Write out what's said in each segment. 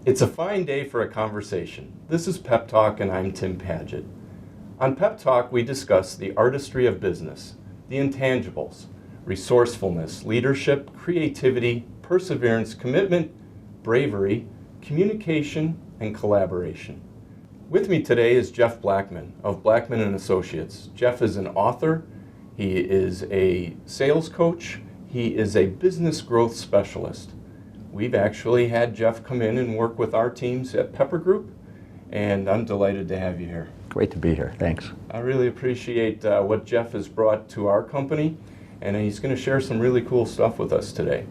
It's a fine day for a conversation. This is Pep Talk and I'm Tim Paget. On Pep Talk, we discuss the artistry of business, the intangibles, resourcefulness, leadership, creativity, perseverance, commitment, bravery, communication, and collaboration. With me today is Jeff Blackman of Blackman and Associates. Jeff is an author, he is a sales coach, he is a business growth specialist. We've actually had Jeff come in and work with our teams at Pepper Group, and I'm delighted to have you here. Great to be here, thanks. I really appreciate what Jeff has brought to our company, and he's going to share some really cool stuff with us today.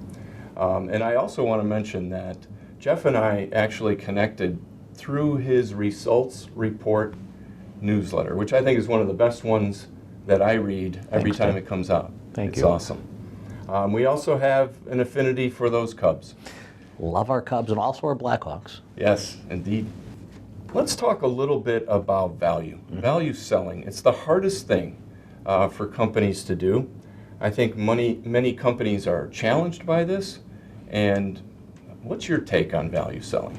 And I also want to mention that Jeff and I actually connected through his Results Report newsletter, which I think is one of the best ones that I read every time it comes out. Thank It's you. awesome. We also have an affinity for those Cubs. Love our Cubs and also our Blackhawks. Yes, indeed. Let's talk a little bit about value. Value selling. It's the hardest thing for companies to do. I think many companies are challenged by this. And what's your take on value selling?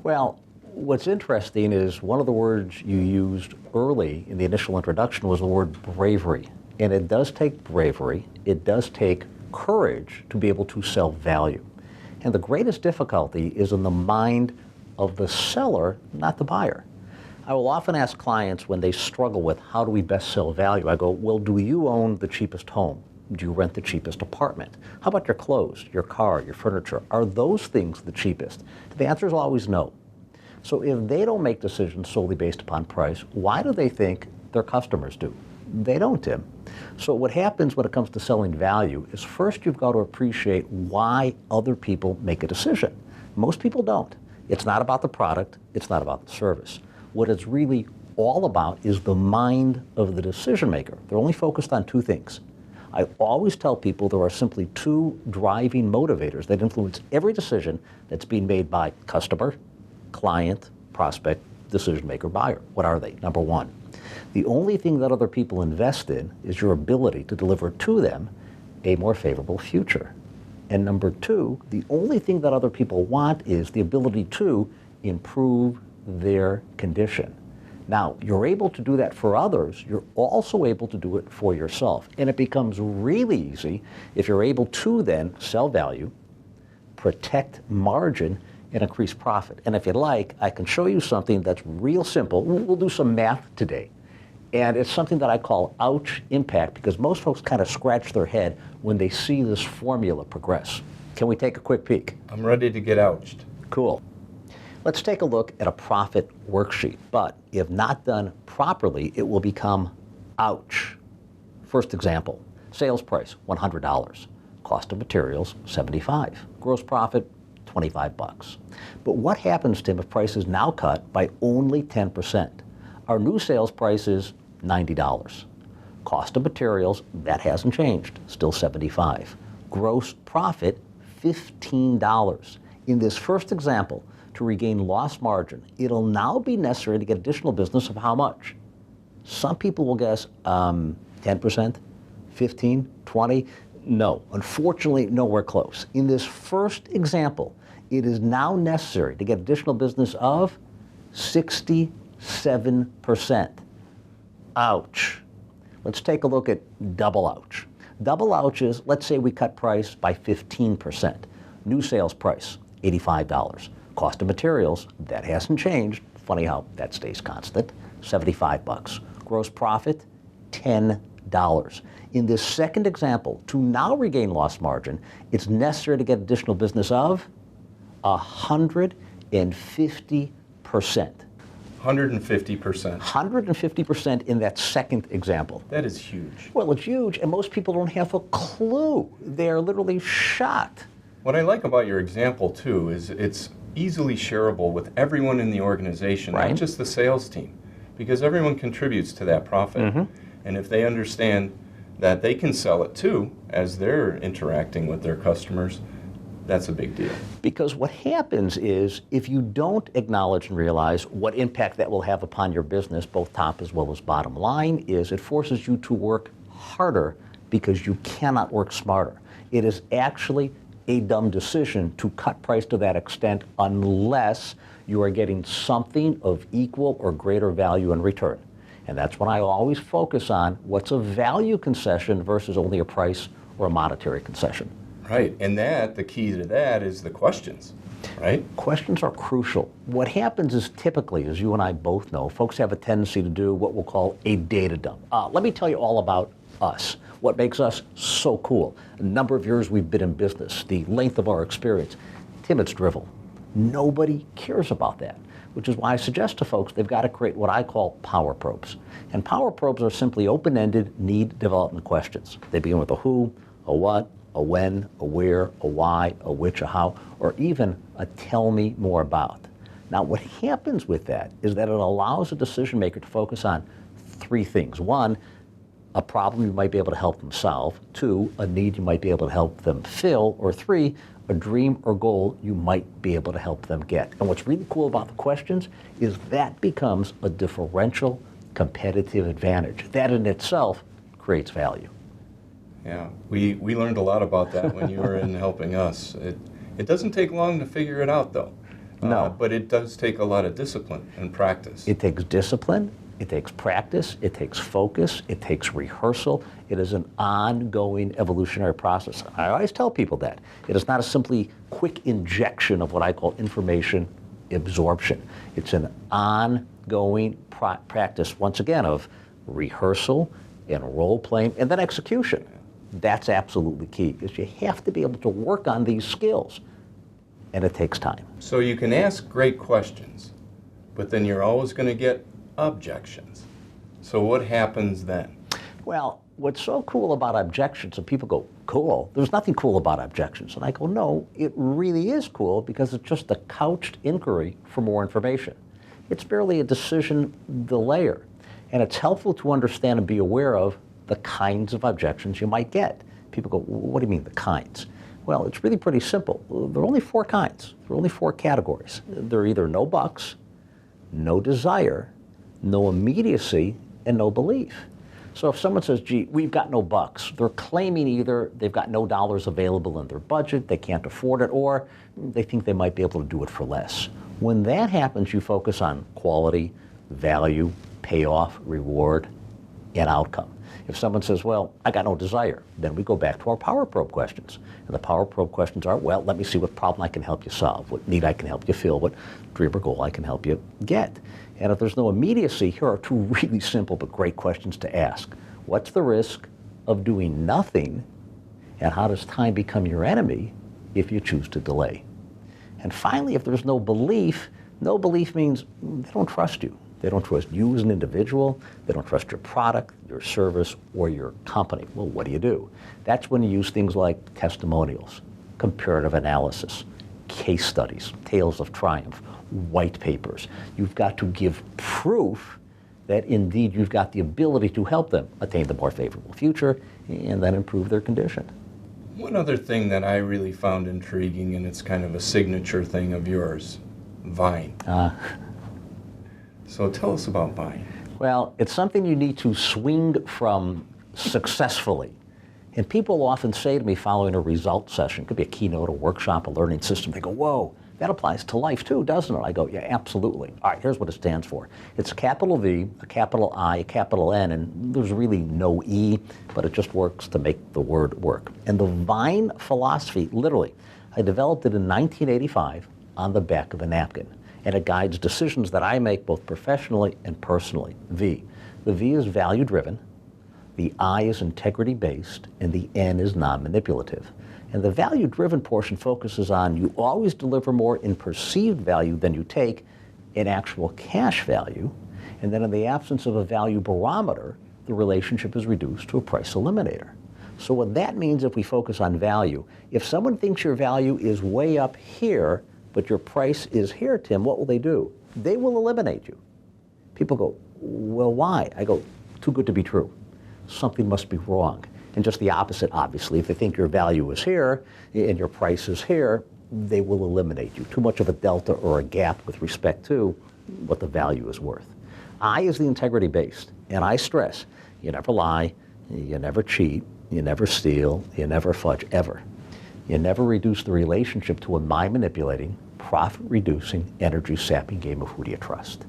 Well, what's interesting is one of the words you used early in the initial introduction was the word bravery. And it does take bravery. It does take courage to be able to sell value. And the greatest difficulty is in the mind of the seller, not the buyer. I will often ask clients when they struggle with how do we best sell value, I go, well, do you own the cheapest home? Do you rent the cheapest apartment? How about your clothes, your car, your furniture? Are those things the cheapest? The answer is always no. So if they don't make decisions solely based upon price, why do they think their customers do? They don't, Tim. So what happens when it comes to selling value is first you've got to appreciate why other people make a decision. Most people don't. It's not about the product, it's not about the service. What it's really all about is the mind of the decision maker. They're only focused on two things. I always tell people there are simply two driving motivators that influence every decision that's being made by customer, client, prospect, decision maker, buyer. What are they? Number one, the only thing that other people invest in is your ability to deliver to them a more favorable future. And number two, the only thing that other people want is the ability to improve their condition. Now, you're able to do that for others, you're also able to do it for yourself. And it becomes really easy if you're able to then sell value, protect margin, and increase profit. And if you'd like, I can show you something that's real simple. We'll do some math today. And it's something that I call ouch impact, because most folks kind of scratch their head when they see this formula progress. Can we take a quick peek? I'm ready to get ouched. Cool. Let's take a look at a profit worksheet, but if not done properly, it will become ouch. First example, sales price, $100. Cost of materials, $75. Gross profit, $25. But what happens, Tim, if price is now cut by only 10%? Our new sales price is $90. Cost of materials, that hasn't changed, still $75. Gross profit, $15. In this first example, to regain lost margin, it'll now be necessary to get additional business of how much? Some people will guess 10%, 15, 20. No, unfortunately, nowhere close. In this first example, it is now necessary to get additional business of 67%. Ouch. Let's take a look at double ouch. Double ouch is, let's say we cut price by 15%. New sales price, $85. Cost of materials, that hasn't changed. Funny how that stays constant, $75. Gross profit, $10. In this second example, to now regain lost margin, it's necessary to get additional business of 150%. 150%. 150% in that second example. That is huge. Well, it's huge, and most people don't have a clue. They're literally shocked. What I like about your example, too, is it's easily shareable with everyone in the organization, Right. not just the sales team, because everyone contributes to that profit. And if they understand that they can sell it, too, as they're interacting with their customers, that's a big deal. Because what happens is, if you don't acknowledge and realize what impact that will have upon your business, both top as well as bottom line, is it forces you to work harder because you cannot work smarter. It is actually a dumb decision to cut price to that extent unless you are getting something of equal or greater value in return. And that's when I always focus on what's a value concession versus only a price or a monetary concession. Right, and the key to that is the questions, right? Questions are crucial. What happens is typically, as you and I both know, folks have a tendency to do what we'll call a data dump. Let me tell you all about us. What makes us so cool? A number of years we've been in business, the length of our experience. Tim, it's drivel. Nobody cares about that, which is why I suggest to folks they've got to create what I call power probes. And power probes are simply open-ended need development questions. They begin with a who, a what, a when, a where, a why, a which, a how, or even a tell me more about. Now, what happens with that is that it allows a decision maker to focus on three things. One, a problem you might be able to help them solve. Two, a need you might be able to help them fill. Or three, a dream or goal you might be able to help them get. And what's really cool about the questions is that becomes a differential competitive advantage. That in itself creates value. Yeah, we learned a lot about that when you were in helping us. It doesn't take long to figure it out, though. No. But it does take a lot of discipline and practice. It takes discipline, it takes practice, it takes focus, it takes rehearsal. It is an ongoing evolutionary process. I always tell people that. It is not a simply quick injection of what I call information absorption. It's an ongoing practice, once again, of rehearsal and role-playing and then execution. That's absolutely key, because you have to be able to work on these skills, and it takes time. So you can ask great questions, but then you're always going to get objections. So what happens then? Well, what's so cool about objections, and people go, cool? There's nothing cool about objections. And I go, no, it really is cool, because it's just a couched inquiry for more information. It's barely a decision delayer. And it's helpful to understand and be aware of the kinds of objections you might get. People go, what do you mean the kinds? Well, it's really pretty simple. There are only four kinds. There are only four categories. They're either no bucks, no desire, no immediacy, and no belief. So if someone says, gee, we've got no bucks, they're claiming either they've got no dollars available in their budget, they can't afford it, or they think they might be able to do it for less. When that happens, you focus on quality, value, payoff, reward, and outcome. If someone says, well, I got no desire, then we go back to our power probe questions. And the power probe questions are, well, let me see what problem I can help you solve, what need I can help you fill, what dream or goal I can help you get. And if there's no immediacy, here are two really simple but great questions to ask. What's the risk of doing nothing, and how does time become your enemy if you choose to delay? And finally, if there's no belief means they don't trust you. They don't trust you as an individual. They don't trust your product, your service, or your company. Well, what do? That's when you use things like testimonials, comparative analysis, case studies, tales of triumph, white papers. You've got to give proof that indeed you've got the ability to help them attain the more favorable future and then improve their condition. One other thing that I really found intriguing, and it's kind of a signature thing of yours, Vine. So tell us about Vine. Well, it's something you need to swing from successfully. And people often say to me following a results session, it could be a keynote, a workshop, a learning system, they go, whoa, that applies to life too, doesn't it? I go, yeah, absolutely. All right, here's what it stands for. It's a capital V, a capital I, a capital N, and there's really no E, but it just works to make the word work. And the Vine philosophy, literally, I developed it in 1985 on the back of a napkin. And it guides decisions that I make both professionally and personally. V. The V is value-driven, the I is integrity-based, and the N is non-manipulative. And the value-driven portion focuses on you always deliver more in perceived value than you take in actual cash value. And then in the absence of a value barometer, the relationship is reduced to a price eliminator. So what that means if we focus on value, if someone thinks your value is way up here, but your price is here, Tim, what will they do? They will eliminate you. People go, well, why? I go, too good to be true. Something must be wrong. And just the opposite, obviously. If they think your value is here and your price is here, they will eliminate you. Too much of a delta or a gap with respect to what the value is worth. I is the integrity-based, and I stress, you never lie, you never cheat, you never steal, you never fudge, ever. You never reduce the relationship to a mind-manipulating, profit-reducing, energy-sapping game of who do you trust.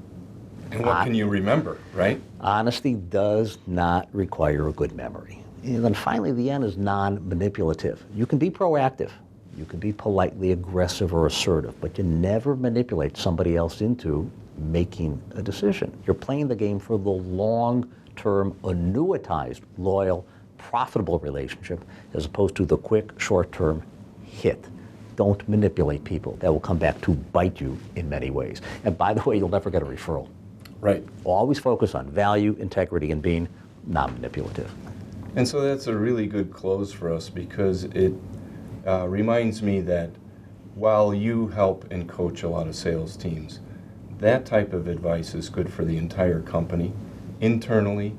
And what can you remember, right? Honesty does not require a good memory. And then finally, the end is non-manipulative. You can be proactive. You can be politely aggressive or assertive, but you never manipulate somebody else into making a decision. You're playing the game for the long-term, annuitized, loyal, profitable relationship as opposed to the quick, short-term hit. Don't manipulate people. That will come back to bite you in many ways. And by the way, you'll never get a referral. Right. Always focus on value, integrity, and being non-manipulative. And so that's a really good close for us because it reminds me that while you help and coach a lot of sales teams, that type of advice is good for the entire company, internally,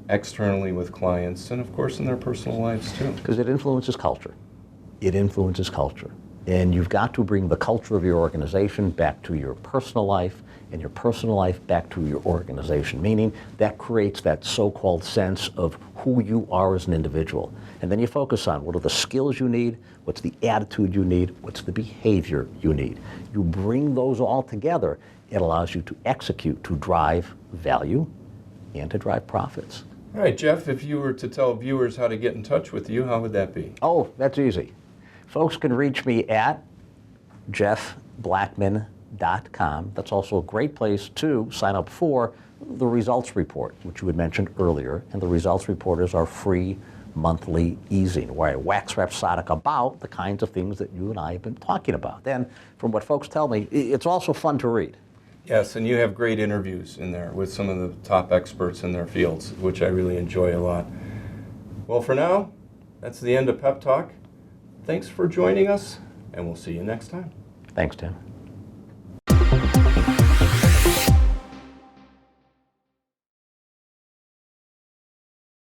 externally with clients, and of course in their personal lives too. Because it influences culture. It influences culture. And you've got to bring the culture of your organization back to your personal life, and your personal life back to your organization, meaning that creates that so-called sense of who you are as an individual. And then you focus on what are the skills you need, what's the attitude you need, what's the behavior you need. You bring those all together, it allows you to execute, to drive value, and to drive profits. All right, Jeff, if you were to tell viewers how to get in touch with you, how would that be? Oh, that's easy. Folks can reach me at jeffblackman.com. That's also a great place to sign up for the results report, which you had mentioned earlier. And the results report is our free monthly easing, where I wax rhapsodic about the kinds of things that you and I have been talking about. Then, from what folks tell me, it's also fun to read. Yes, and you have great interviews in there with some of the top experts in their fields, which I really enjoy a lot. Well, for now, that's the end of Pep Talk. Thanks for joining us, and we'll see you next time. Thanks, Tim.